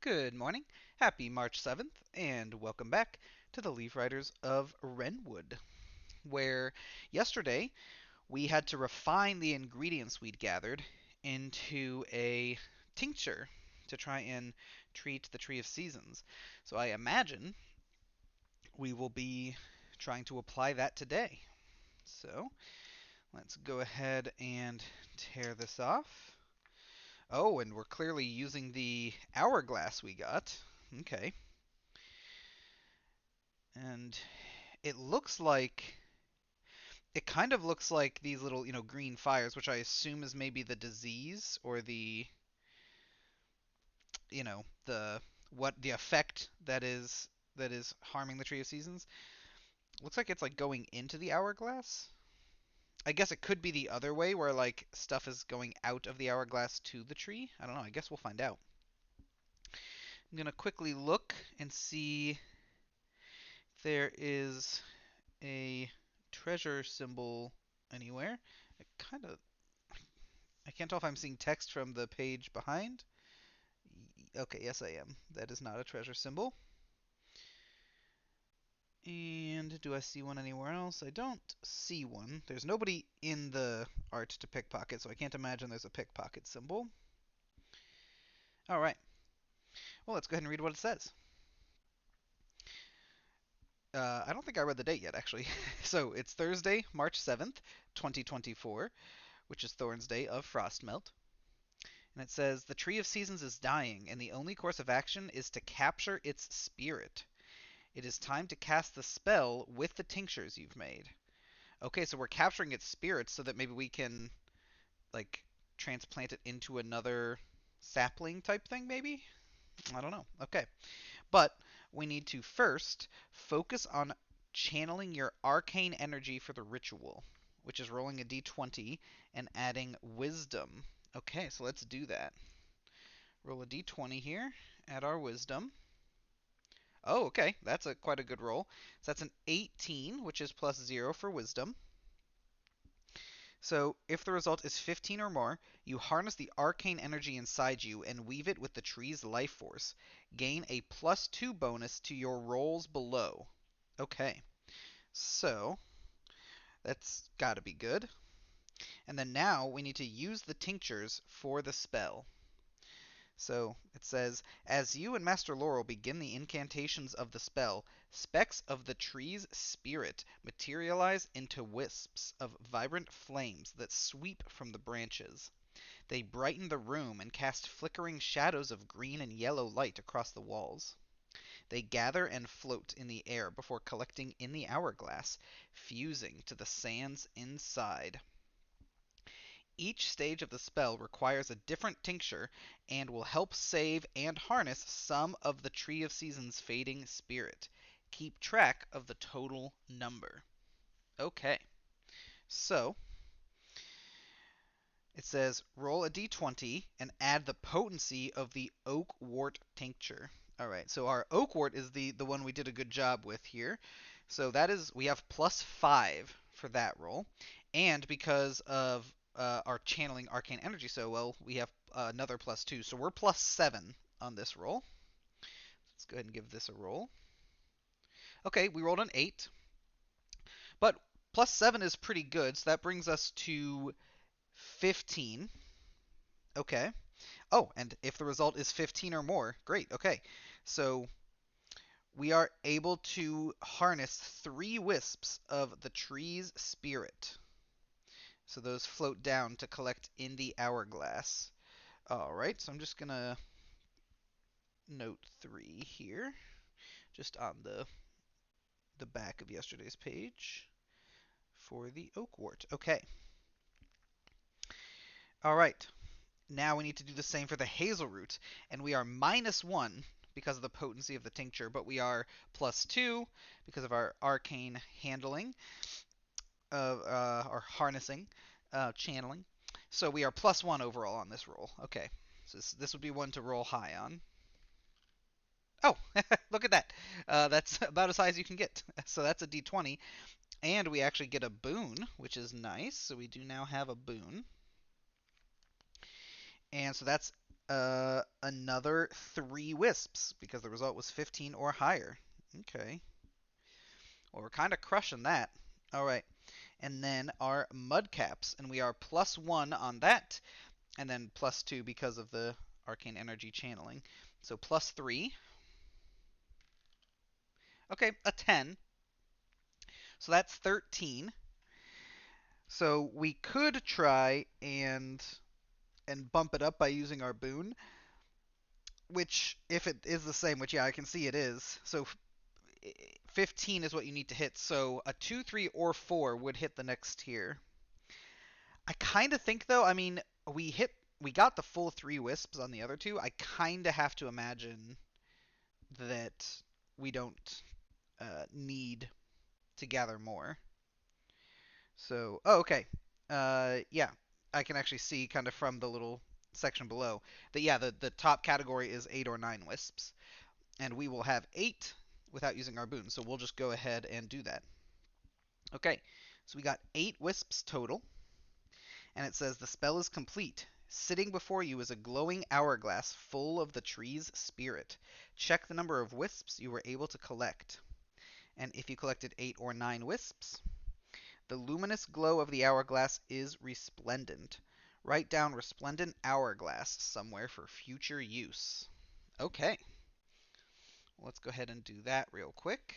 Good morning, happy March 7th, and welcome back to the Leaf Riders of Wrenwood, where yesterday we had to refine the ingredients we'd gathered into a tincture to try and treat the Tree of Seasons. So I imagine we will be trying to apply that today. So let's go ahead and tear this off. Oh, and we're clearly using the hourglass we got. Okay. And it looks like it kind of looks like these little, green fires, which I assume is maybe the disease or the effect that is harming the Tree of Seasons. Looks like it's like going into the hourglass. I guess it could be the other way where like stuff is going out of the hourglass to the tree. I don't know. I guess we'll find out. I'm going to quickly look and see if there is a treasure symbol anywhere. I can't tell if I'm seeing text from the page behind. Okay, yes I am. That is not a treasure symbol. And do I see one anywhere else? I don't see one. There's nobody in the art to pickpocket, so I can't imagine there's a pickpocket symbol. All right. Well, let's go ahead and read what it says. I don't think I read the date yet, actually. So it's Thursday, March 7th, 2024, which is Thorn's Day of Frostmelt. And it says, the Tree of Seasons is dying, and the only course of action is to capture its spirit. It is time to cast the spell with the tinctures you've made. Okay, so we're capturing its spirit so that maybe we can, like, transplant it into another sapling type thing, maybe? I don't know. Okay. But we need to first focus on channeling your arcane energy for the ritual, which is rolling a d20 and adding wisdom. Okay, so let's do that. Roll a d20 here, add our wisdom. Oh, okay, that's quite a good roll. So that's an 18, which is plus 0 for wisdom. So if the result is 15 or more, you harness the arcane energy inside you and weave it with the tree's life force. Gain a plus 2 bonus to your rolls below. Okay, so that's got to be good. And then now we need to use the tinctures for the spell. So it says, as you and Master Laurel begin the incantations of the spell, specks of the tree's spirit materialize into wisps of vibrant flames that sweep from the branches. They brighten the room and cast flickering shadows of green and yellow light across the walls. They gather and float in the air before collecting in the hourglass, fusing to the sands inside. Each stage of the spell requires a different tincture and will help save and harness some of the Tree of Seasons' fading spirit. Keep track of the total number. Okay, so it says roll a d20 and add the potency of the Oakwort tincture. All right, so our Oakwort is the one we did a good job with here. So that is, we have plus 5 for that roll. And because of our channeling arcane energy so well, we have another plus 2. So we're plus 7 on this roll. Let's go ahead and give this a roll. Okay, we rolled an 8. But plus 7 is pretty good, so that brings us to 15. Okay. Oh, and if the result is 15 or more, great. Okay. So we are able to harness 3 wisps of the tree's spirit. So those float down to collect in the hourglass. All right, so I'm just going to note 3 here, just on the back of yesterday's page for the Oakwort. Okay. All right. Now we need to do the same for the hazelroot, and we are -1 because of the potency of the tincture, but we are +2 because of our arcane handling of or harnessing, channeling. So we are +1 overall on this roll. Okay, so this would be one to roll high on. Oh, look at that. That's about as high as you can get. So that's a d20, and we actually get a boon, which is nice. So we do now have a boon. And so that's Another 3 wisps, because the result was 15 or higher. Okay. Well, we're kind of crushing that. All right. And then our mudcaps, and we are +1 on that, and then +2 because of the arcane energy channeling. So +3. Okay, a 10. So that's 13. So we could try and bump it up by using our boon, which if it is the same, which yeah, I can see it is. So 15 is what you need to hit. So a 2, 3, or 4 would hit the next tier. I kind of think though, I mean, we got the full 3 wisps on the other two. I kind of have to imagine that we don't need to gather more. So, oh, okay. Yeah, I can actually see kind of from the little section below that yeah, the top category is 8 or 9 wisps, and we will have 8 without using our boon. So we'll just go ahead and do that. Okay, so we got 8 wisps total, and it says the spell is complete. Sitting before you is a glowing hourglass full of the tree's spirit. Check the number of wisps you were able to collect. And if you collected 8 or 9 wisps, the luminous glow of the hourglass is resplendent. Write down resplendent hourglass somewhere for future use. Okay, let's go ahead and do that real quick.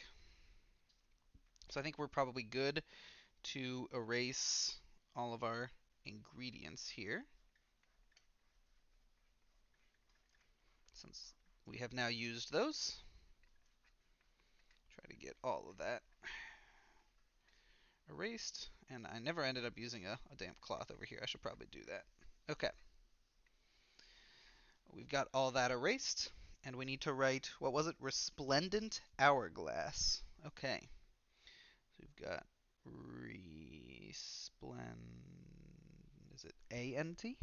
So I think we're probably good to erase all of our ingredients here, since we have now used those. Try to get all of that erased, and I never ended up using a damp cloth over here. I should probably do that. Okay, we've got all that erased, and we need to write, what was it? Resplendent hourglass. Okay, so we've got resplend. Is it A-N-T?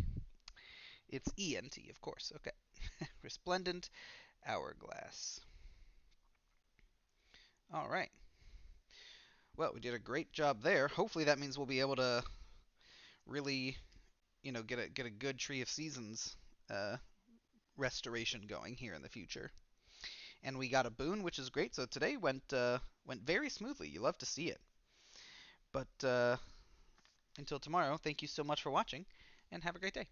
It's E-N-T, of course. Okay. Resplendent hourglass. All right. Well, we did a great job there. Hopefully that means we'll be able to really, get a good Tree of Seasons uh, restoration going here in the future. And we got a boon, which is great. So today went very smoothly. You love to see it. But until tomorrow, thank you so much for watching, and have a great day.